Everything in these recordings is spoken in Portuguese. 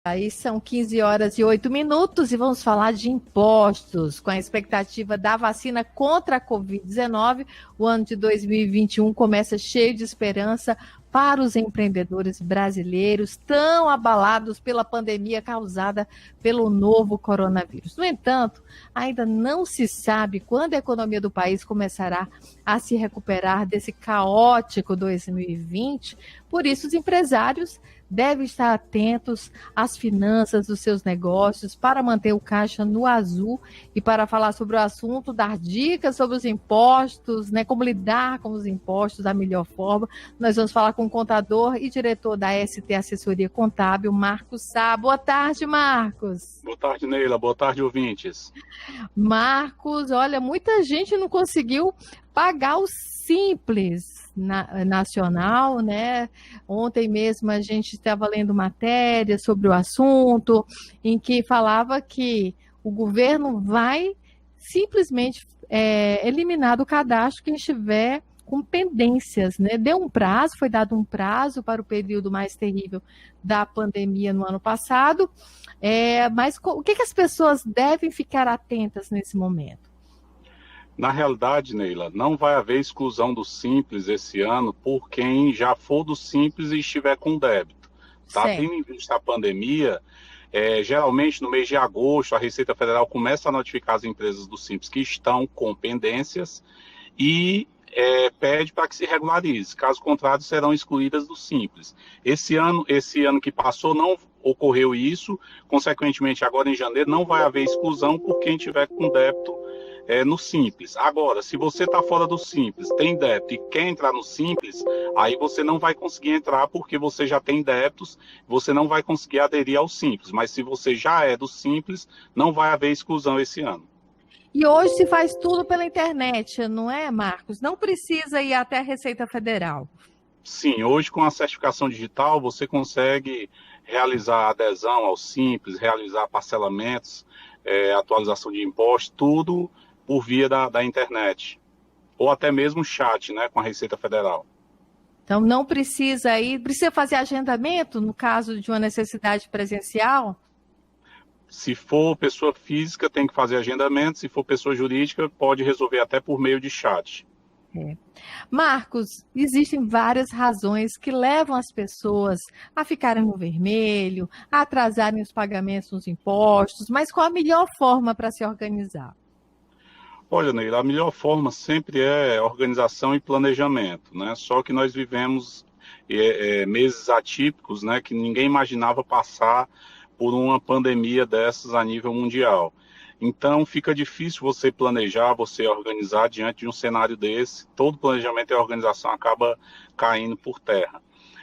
Aí são 15 horas e 8 minutos e vamos falar de impostos. Com a expectativa da vacina contra a Covid-19, o ano de 2021 começa cheio de esperança para os empreendedores brasileiros tão abalados pela pandemia causada pelo novo coronavírus. No entanto, ainda não se sabe quando a economia do país começará a se recuperar desse caótico 2020. Por isso, os empresários devem estar atentos às finanças dos seus negócios para manter o caixa no azul. E para falar sobre o assunto, dar dicas sobre os impostos, né, como lidar com os impostos da melhor forma, nós vamos falar com o contador e diretor da ST Assessoria Contábil, Marcos Sá. Boa tarde, Marcos. Boa tarde, Neila. Boa tarde, ouvintes. Marcos, olha, muita gente não conseguiu pagar o Simples Nacional, né? Ontem mesmo a gente estava lendo matéria sobre o assunto, em que falava que o governo vai simplesmente eliminar do cadastro quem estiver com pendências, né? Foi dado um prazo para o período mais terrível da pandemia no ano passado, mas o que as pessoas devem ficar atentas nesse momento? Na realidade, Neila, não vai haver exclusão do Simples esse ano por quem já for do Simples e estiver com débito. Tá? Tendo em vista a pandemia, geralmente no mês de agosto a Receita Federal começa a notificar as empresas do Simples que estão com pendências e pede para que se regularize. Caso contrário, serão excluídas do Simples. Esse ano que passou não ocorreu isso, consequentemente agora em janeiro não vai haver exclusão por quem tiver com débito no Simples. Agora, se você está fora do Simples, tem débito e quer entrar no Simples, aí você não vai conseguir entrar porque você já tem débitos, você não vai conseguir aderir ao Simples. Mas se você já é do Simples, não vai haver exclusão esse ano. E hoje se faz tudo pela internet, não é, Marcos? Não precisa ir até a Receita Federal. Sim, hoje com a certificação digital você consegue realizar adesão ao Simples, realizar parcelamentos, atualização de impostos, tudo por via da internet, ou até mesmo chat, né, com a Receita Federal. Então não precisa fazer agendamento no caso de uma necessidade presencial? Se for pessoa física, tem que fazer agendamento, se for pessoa jurídica, pode resolver até por meio de chat. Marcos, existem várias razões que levam as pessoas a ficarem no vermelho, a atrasarem os pagamentos dos impostos, mas qual a melhor forma para se organizar? Olha, Neila, a melhor forma sempre é organização e planejamento, né? Só que nós vivemos meses atípicos, né, que ninguém imaginava passar por uma pandemia dessas a nível mundial. Então, fica difícil você planejar, você organizar diante de um cenário desse. Todo planejamento e organização acaba caindo por terra.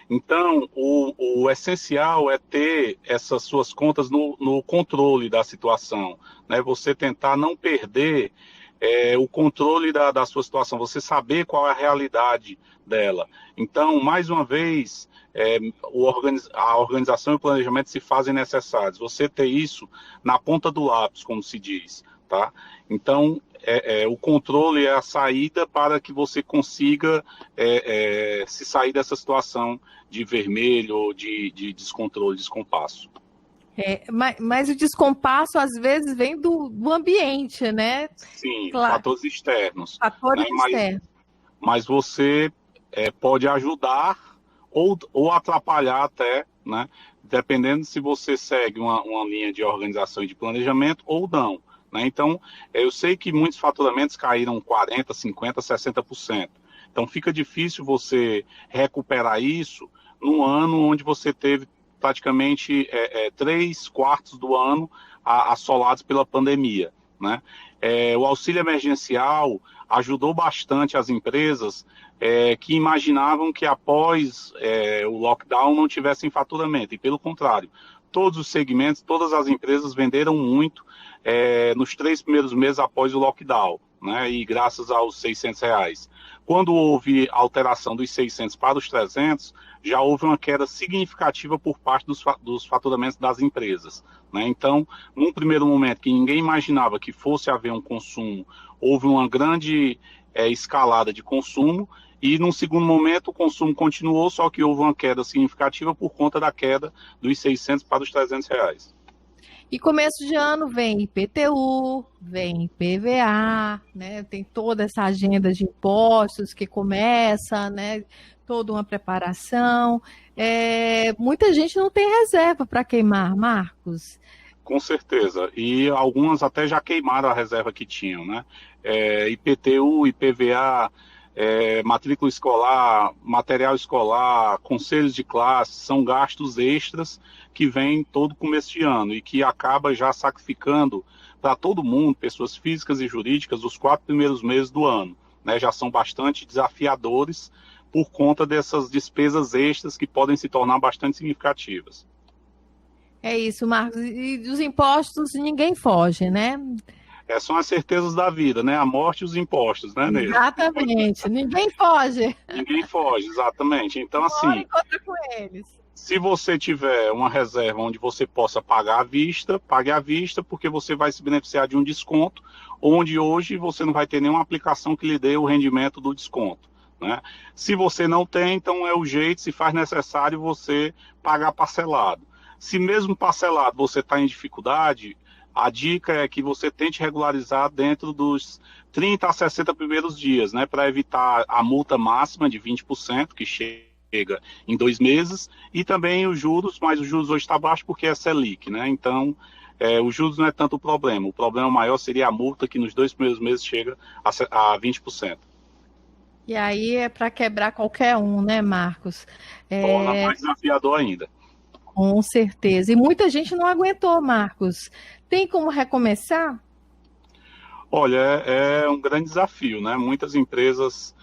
Então, o essencial é ter essas suas contas no controle da situação, né? Você tentar não perder o controle da sua situação, você saber qual é a realidade dela. Então, mais uma vez, a organização e o planejamento se fazem necessários. Você ter isso na ponta do lápis, como se diz, tá? Então, o controle é a saída para que você consiga se sair dessa situação de vermelho ou de descontrole, descompasso. Mas o descompasso, às vezes, vem do ambiente, né? Sim, claro. Fatores externos. Fatores externos. Mas você pode ajudar ou atrapalhar até, né? Dependendo se você segue uma linha de organização e de planejamento ou não. Né? Então, eu sei que muitos faturamentos caíram 40%, 50%, 60%. Então, fica difícil você recuperar isso num ano onde você teve praticamente 3/4 do ano assolados pela pandemia. Né? O auxílio emergencial ajudou bastante as empresas que imaginavam que após o lockdown não tivessem faturamento, e pelo contrário, todos os segmentos, todas as empresas venderam muito nos 3 primeiros meses após o lockdown, né? E graças aos R$600. Quando houve alteração dos 600 para os 300, já houve uma queda significativa por parte dos faturamentos das empresas. Né? Então, num primeiro momento que ninguém imaginava que fosse haver um consumo, houve uma grande escalada de consumo E num segundo momento o consumo continuou, só que houve uma queda significativa por conta da queda dos 600 para os R$ 300. E começo de ano vem IPTU, vem IPVA, né? Tem toda essa agenda de impostos que começa, né? Toda uma preparação. Muita gente não tem reserva para queimar, Marcos. Com certeza. E algumas até já queimaram a reserva que tinham, né? IPTU, IPVA, matrícula escolar, material escolar, conselhos de classe, são gastos extras que vêm todo começo de ano e que acaba já sacrificando para todo mundo, pessoas físicas e jurídicas, os 4 primeiros meses do ano, né? Já são bastante desafiadores por conta dessas despesas extras que podem se tornar bastante significativas. É isso, Marcos. E dos impostos ninguém foge, né? São as certezas da vida, né? A morte e os impostos, né, Neila? Exatamente. Ninguém foge. Ninguém foge, exatamente. Então, Uma hora assim, encontra com eles. se você tiver uma reserva onde você possa pagar à vista, pague à vista, porque você vai se beneficiar de um desconto, onde hoje você não vai ter nenhuma aplicação que lhe dê o rendimento do desconto, né? Se você não tem, então é o jeito, se faz necessário você pagar parcelado. Se mesmo parcelado você está em dificuldade, a dica é que você tente regularizar dentro dos 30 a 60 primeiros dias, né, para evitar a multa máxima de 20%, que chega em 2 meses, e também os juros, mas os juros hoje está baixo porque é Selic, né? Então, os juros não é tanto o problema maior seria a multa, que nos 2 primeiros meses chega a 20%. E aí é para quebrar qualquer um, né, Marcos? Torna mais desafiador ainda. Com certeza. E muita gente não aguentou, Marcos. Tem como recomeçar? Olha, é um grande desafio, né? Muitas empresas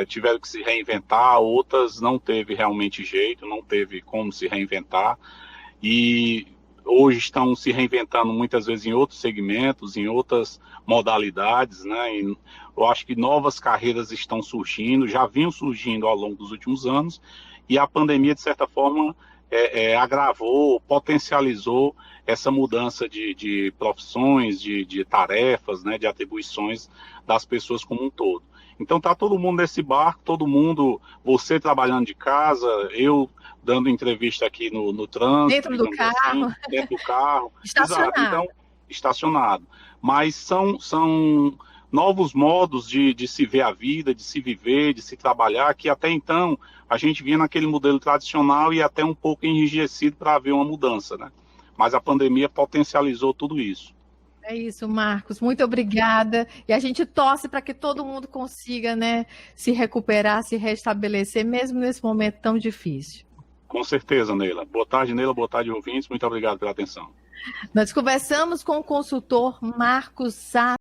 tiveram que se reinventar, outras não teve realmente jeito, não teve como se reinventar. E hoje estão se reinventando muitas vezes em outros segmentos, em outras modalidades, né? E eu acho que novas carreiras estão surgindo, já vinham surgindo ao longo dos últimos anos, e a pandemia, de certa forma, agravou, potencializou essa mudança de profissões, de tarefas, né, de atribuições das pessoas como um todo. Então está todo mundo nesse barco, todo mundo, você trabalhando de casa, eu dando entrevista aqui no trânsito. Dentro do carro. Assim, dentro do carro. Estacionado. Exato, então, estacionado. Mas são novos modos de se ver a vida, de se viver, de se trabalhar, que até então a gente vinha naquele modelo tradicional e até um pouco enrijecido para haver uma mudança, né? Mas a pandemia potencializou tudo isso. É isso, Marcos. Muito obrigada. E a gente torce para que todo mundo consiga, né, se recuperar, se restabelecer, mesmo nesse momento tão difícil. Com certeza, Neila. Boa tarde, Neila. Boa tarde, ouvintes. Muito obrigado pela atenção. Nós conversamos com o consultor Marcos Sá.